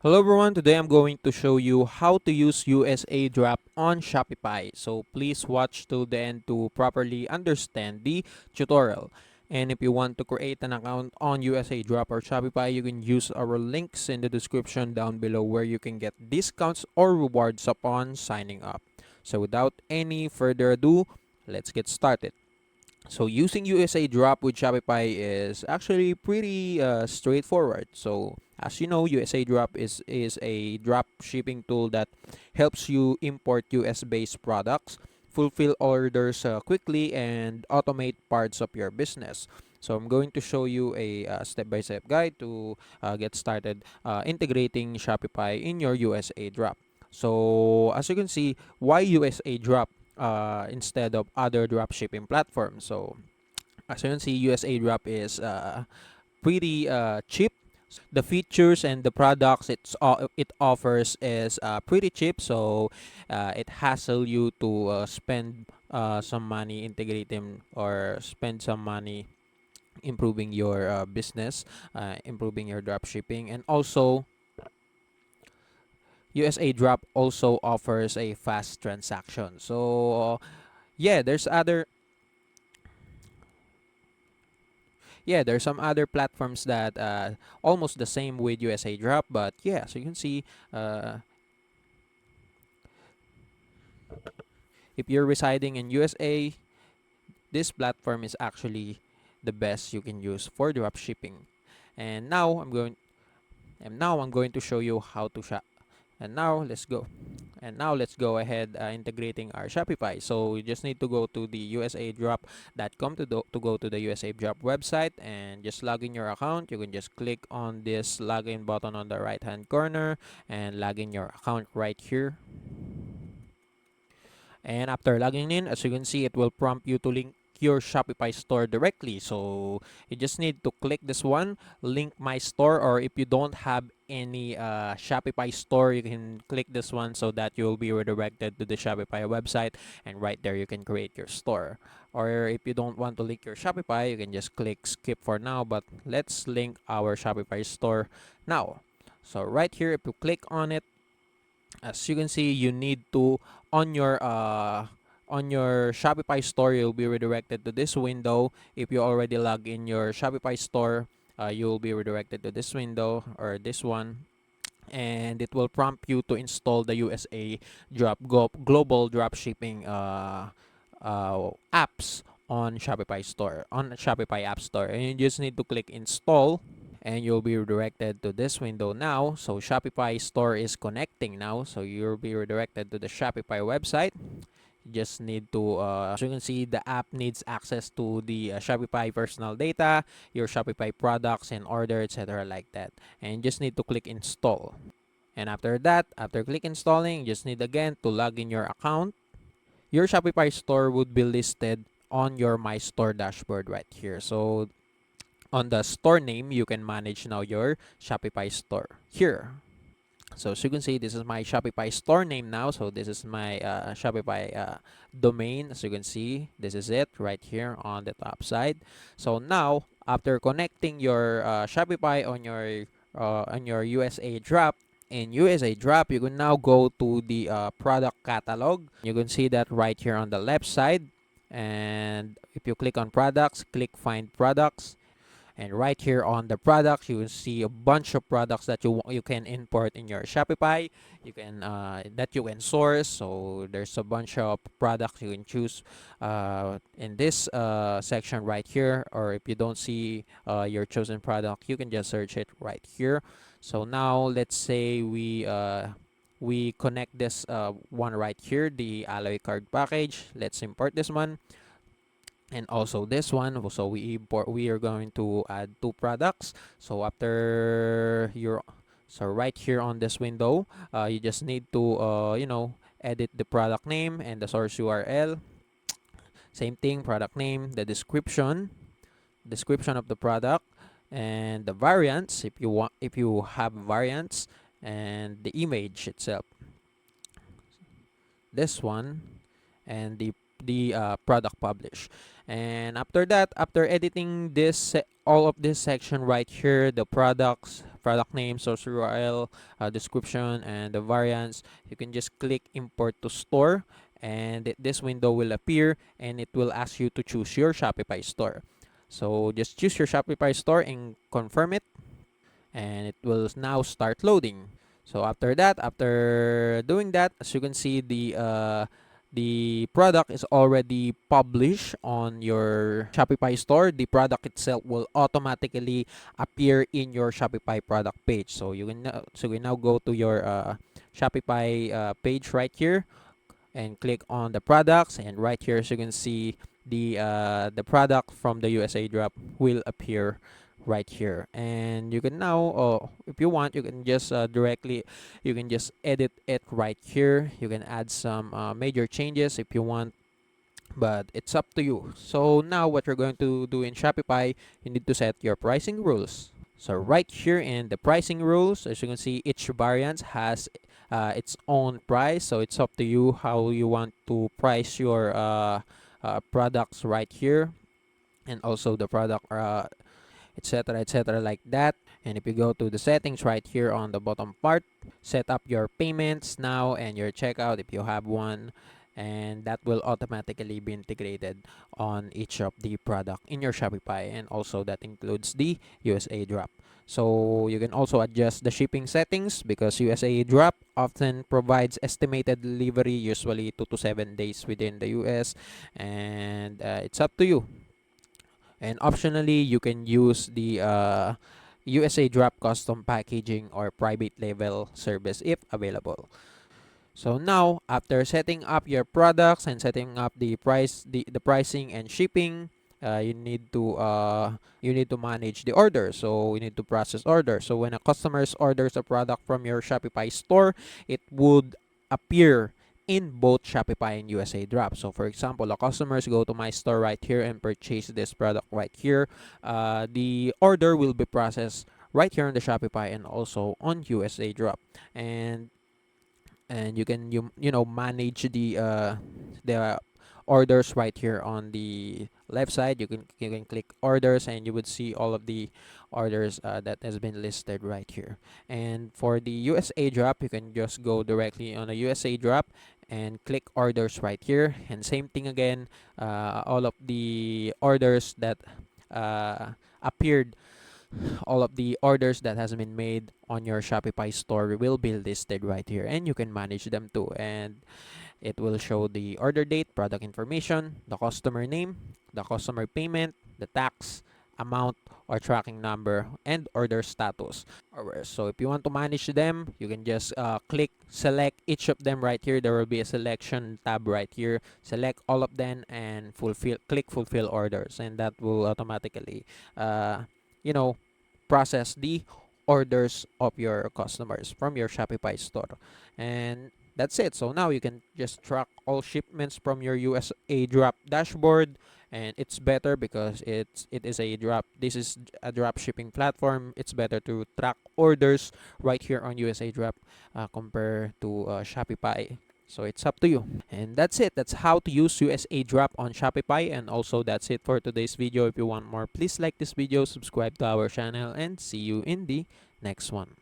Hello everyone, today I'm going to show you how to use USAdrop on Shopify. So please watch till the end to properly understand the tutorial. And if you want to create an account on USAdrop or Shopify, you can use our links in the description down below where you can get discounts or rewards upon signing up. So without any further ado, let's get started. So using USAdrop with Shopify is actually pretty straightforward. So as you know, USAdrop is a drop shipping tool that helps you import US-based products, fulfill orders quickly, and automate parts of your business. So I'm going to show you a step-by-step guide to get started integrating Shopify in your USAdrop. So as you can see, why USAdrop instead of other dropshipping platforms? So as you can see, USAdrop is pretty cheap. The features and the products it offers is pretty cheap, so it hassle you to spend some money integrating or spend some money improving your business, improving your drop shipping, and also USAdrop also offers a fast transaction. So yeah, there's some other platforms that almost the same with USAdrop, but yeah, so you can see uh, if you're residing in USA, this platform is actually the best you can use for drop shipping. And now I'm going to show you how to shop. And now let's go. And now let's go ahead integrating our Shopify. So you just need to go to the usadrop.com to go to the USAdrop website and just log in your account. You can just click on this login button on the right hand corner and log in your account right here. And after logging in, as you can see, it will prompt you to link your Shopify store directly. So you just need to click this one, link my store, or if you don't have any Shopify store, you can click this one so that you'll be redirected to the Shopify website, and right there you can create your store. Or if you don't want to link your Shopify, you can just click skip for now, but let's link our Shopify store now. So right here, if you click on it, as you can see, you need to on your Shopify store, you'll be redirected to this window. If you already log in your Shopify store, you'll be redirected to this window or this one, and it will prompt you to install the global dropshipping apps on Shopify store, on Shopify App Store, and you just need to click install, and you'll be redirected to this window now. So Shopify store is connecting now, so you'll be redirected to the Shopify website. You just need to as you can see, the app needs access to the Shopify personal data, your Shopify products and order, etc., like that, and you just need to click install. And after that, after click installing, you just need again to log in your account. Your Shopify store would be listed on your my store dashboard right here. So on the store name, you can manage now your Shopify store here. So as you can see, this is my Shopify store name now. So this is my Shopify domain. As you can see, this is it right here on the top side. So now, after connecting your Shopify on your USAdrop, in USAdrop, you can now go to the product catalog. You can see that right here on the left side. And if you click on products, click find products, and right here on the products, you will see a bunch of products that you can import in your Shopify. You can that you can source. So there's a bunch of products you can choose in this section right here. Or if you don't see your chosen product, you can just search it right here. So now let's say we connect this one right here, the alloy card package. Let's import this one and also this one. So we are going to add two products. So after your so right here on this window, you just need to edit the product name and the source URL. Same thing, product name, the description of the product, and the variants if you have variants, and the image itself, this one, and the product publish. And after that, after editing all of this section right here, the products product name, source URL, description, and the variants, you can just click import to store, and this window will appear, and it will ask you to choose your Shopify store. So just choose your Shopify store and confirm it, and it will now start loading. So after that, after doing that, as you can see, the product is already published on your Shopify store. The product itself will automatically appear in your Shopify product page. So you can now go to your Shopify page right here, and click on the products, and right here, as you can see, the product from the USAdrop will appear right here. And you can now, if you want, you can just you can just edit it right here. You can add some major changes if you want, but it's up to you. So now what you're going to do in Shopify, you need to set your pricing rules. So right here in the pricing rules, as you can see, each variant has its own price. So it's up to you how you want to price your products right here, and also the product, etc., etc., like that. And if you go to the settings right here on the bottom part, set up your payments now and your checkout if you have one, and that will automatically be integrated on each of the product in your Shopify, and also that includes the USAdrop. So you can also adjust the shipping settings, because USAdrop often provides estimated delivery, usually 2 to 7 days within the US, and it's up to you. And optionally, you can use the USAdrop custom packaging or private label service if available. So now, after setting up your products and setting up the pricing and shipping, you need to manage the order. So you need to process order. So when a customer orders a product from your Shopify store, it would appear in both Shopify and USAdrop. So for example, the customers go to my store right here and purchase this product right here. The order will be processed right here on the Shopify and also on USAdrop. And you can manage the orders right here on the left side. You can click orders, and you would see all of the orders that has been listed right here. And for the USAdrop, you can just go directly on the USAdrop and click orders right here, and same thing again. All of the orders that appeared all of the orders that has been made on your Shopify store will be listed right here, and you can manage them too. And it will show the order date, product information, the customer name, the customer payment, the tax, amount or tracking number, and order status. Alright, so if you want to manage them, you can just select each of them right here. There will be a selection tab right here. Select all of them and click fulfill orders, and that will automatically you know process the orders of your customers from your Shopify store. And that's it. So now you can just track all shipments from your USAdrop dashboard, and it's better because it is a drop. This is a drop shipping platform. It's better to track orders right here on USAdrop compared to Shopify. So it's up to you. And that's it. That's how to use USAdrop on Shopify. And also that's it for today's video. If you want more, please like this video, subscribe to our channel, and see you in the next one.